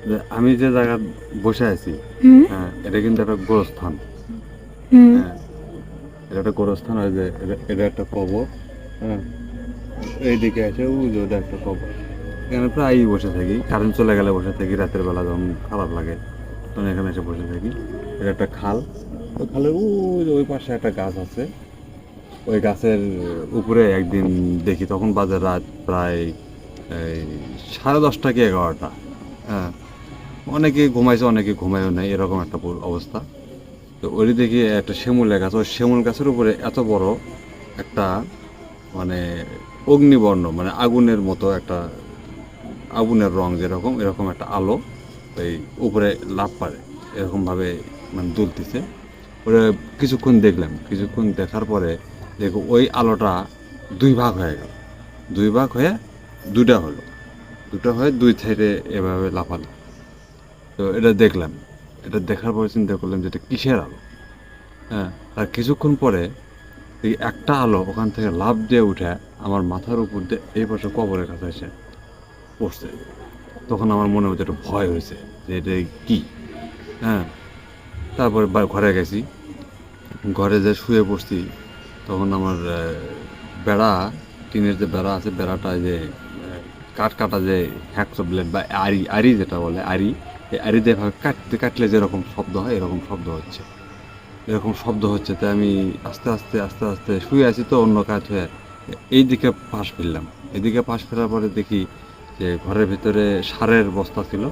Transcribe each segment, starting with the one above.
যে আমি যে জায়গা বসে আছি, হুম। হ্যাঁ, এটা কিন্তু একটা গোরস্থান। হুম। হ্যাঁ, এটা একটা গোরস্থান, আর যে এটা একটা কবর। হ্যাঁ, এইদিকে আছে ওই যে ওটা একটা কবর। এখানে প্রায়ই বসে থাকি, কারেন্ট চলে গেলে বসে থাকি, রাতের বেলা যখন খারাপ লাগে তখন এখানে এসে বসে থাকি। এটা একটা খাল। ওই খালের ওই যে ওই পাশে একটা গাছ আছে। ওই গাছের উপরে একদিন দেখি, তখন বাজে রাত প্রায় এই 10:30 কি 11টা। হ্যাঁ, অনেকে ঘুমাইছে, অনেকে ঘুমায়ও নাই, এরকম একটা অবস্থা। তো ওই দেখি একটা শিমুলের গাছ, ওই শিমুল গাছের উপরে এত বড় একটা, মানে অগ্নিবর্ণ, মানে আগুনের মতো একটা, আগুনের রং যেরকম এরকম একটা আলো ওই উপরে লাফ পারে এরকমভাবে, মানে দুলতেছে। ওটা কিছুক্ষণ দেখলাম, কিছুক্ষণ দেখার পরে দেখো ওই আলোটা দুই ভাগ হয়ে গেল, দুই ভাগ হয়ে দুটা হলো, দুটো হয়ে দুই সাইডে এভাবে লাফালো। তো এটা দেখলাম, এটা দেখার পরে চিন্তা করলাম যে এটা কিসের আলো। হ্যাঁ, আর কিছুক্ষণ পরে এই একটা আলো ওখান থেকে লাফ দিয়ে উঠে আমার মাথার উপর দিয়ে এই পাশে কবরের কাছে এসে পড়ছে। তখন আমার মনে হচ্ছে একটা ভয় হয়েছে যে এটা কি। হ্যাঁ, তারপরে ঘরে গেছি, ঘরে যে শুয়ে পড়ছি, তখন আমার বেড়া, টিনের যে বেড়া আছে, বেড়াটা যে কাঠ কাটা যে হ্যাকসো ব্লেড বা আড়ি, আড়ি যেটা বলে আড়ি, এই আড়ি দিয়ে ভাবে কাটতে কাটলে যেরকম শব্দ হয় এরকম শব্দ হচ্ছে, এরকম শব্দ হচ্ছে। তাই আমি আস্তে আস্তে আস্তে আস্তে শুয়ে আছি, তো অন্য কাজ হয়ে এইদিকে পাশ ফিরলাম। এদিকে পাশ ফেরার পরে দেখি যে ঘরের ভিতরে সারের বস্তা ছিল।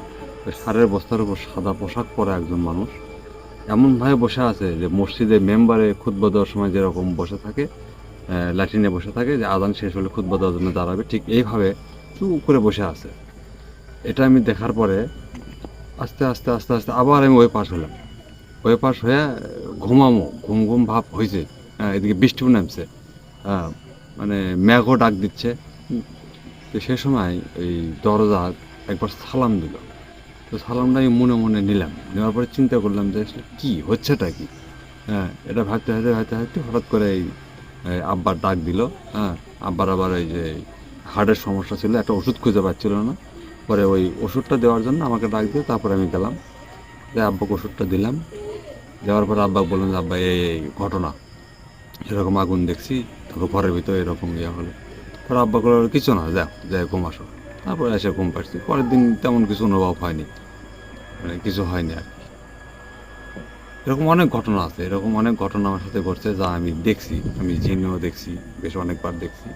ওই সারের বস্তার উপর সাদা পোশাক পরা একজন মানুষ এমনভাবে বসে আছে যে মসজিদে মেম্বারে খুতবা দেওয়ার সময় যেরকম বসে থাকে, ল্যাট্রিনে বসে থাকে, যে আজান শেষ হলে খুতবা দেওয়ার জন্য দাঁড়াবে, ঠিক এইভাবে চুপ করে বসে আছে। এটা আমি দেখার পরে আস্তে আস্তে আস্তে আস্তে আবার আমি ওই পাশ হলাম। ওই পাশ হয়ে ঘুমামো, ঘুম ঘুম ভাব হয়েছে। হ্যাঁ, এদিকে বৃষ্টিও নামছে। হ্যাঁ, মানে মেঘও ডাক দিচ্ছে। তো সে সময় এই দরজা একবার সালাম দিল। তো সালামটা আমি মনে মনে নিলাম, নেওয়ার পরে চিন্তা করলাম যে আসলে কী হচ্ছেটা কি। হ্যাঁ, এটা ভাবতে ভাবতে ভাবতে ভাবতে হঠাৎ করে এই আব্বার ডাক দিল। হ্যাঁ, আব্বার আবার এই যে হার্টের সমস্যা ছিল, একটা ওষুধ খুঁজে পাচ্ছিল না। পরে ওই ওষুধটা দেওয়ার জন্য আমাকে ডাক দিয়ে তারপরে আমি গেলাম, যে আব্বাকে ওষুধটা দিলাম। দেওয়ার পরে আব্বা বললেন যে আব্বা এই ঘটনা, এরকম আগুন দেখছি, তারপর ঘরের ভিতরে এরকম ইয়ে হলো। পরে আব্বা করলো কিছু না, যাও যাই ঘুম আসো। তারপরে এসে ঘুম পাচ্ছি, পরের দিন তেমন কিছু অনুভব হয়নি, মানে কিছু হয়নি আর কি। এরকম অনেক ঘটনা আছে, এরকম অনেক ঘটনা আমার সাথে ঘটছে যা আমি দেখছি। আমি জিনও দেখছি, বেশ অনেকবার দেখছি।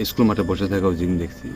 স্কুল মাঠে বসে থাকাও জিন দেখছি।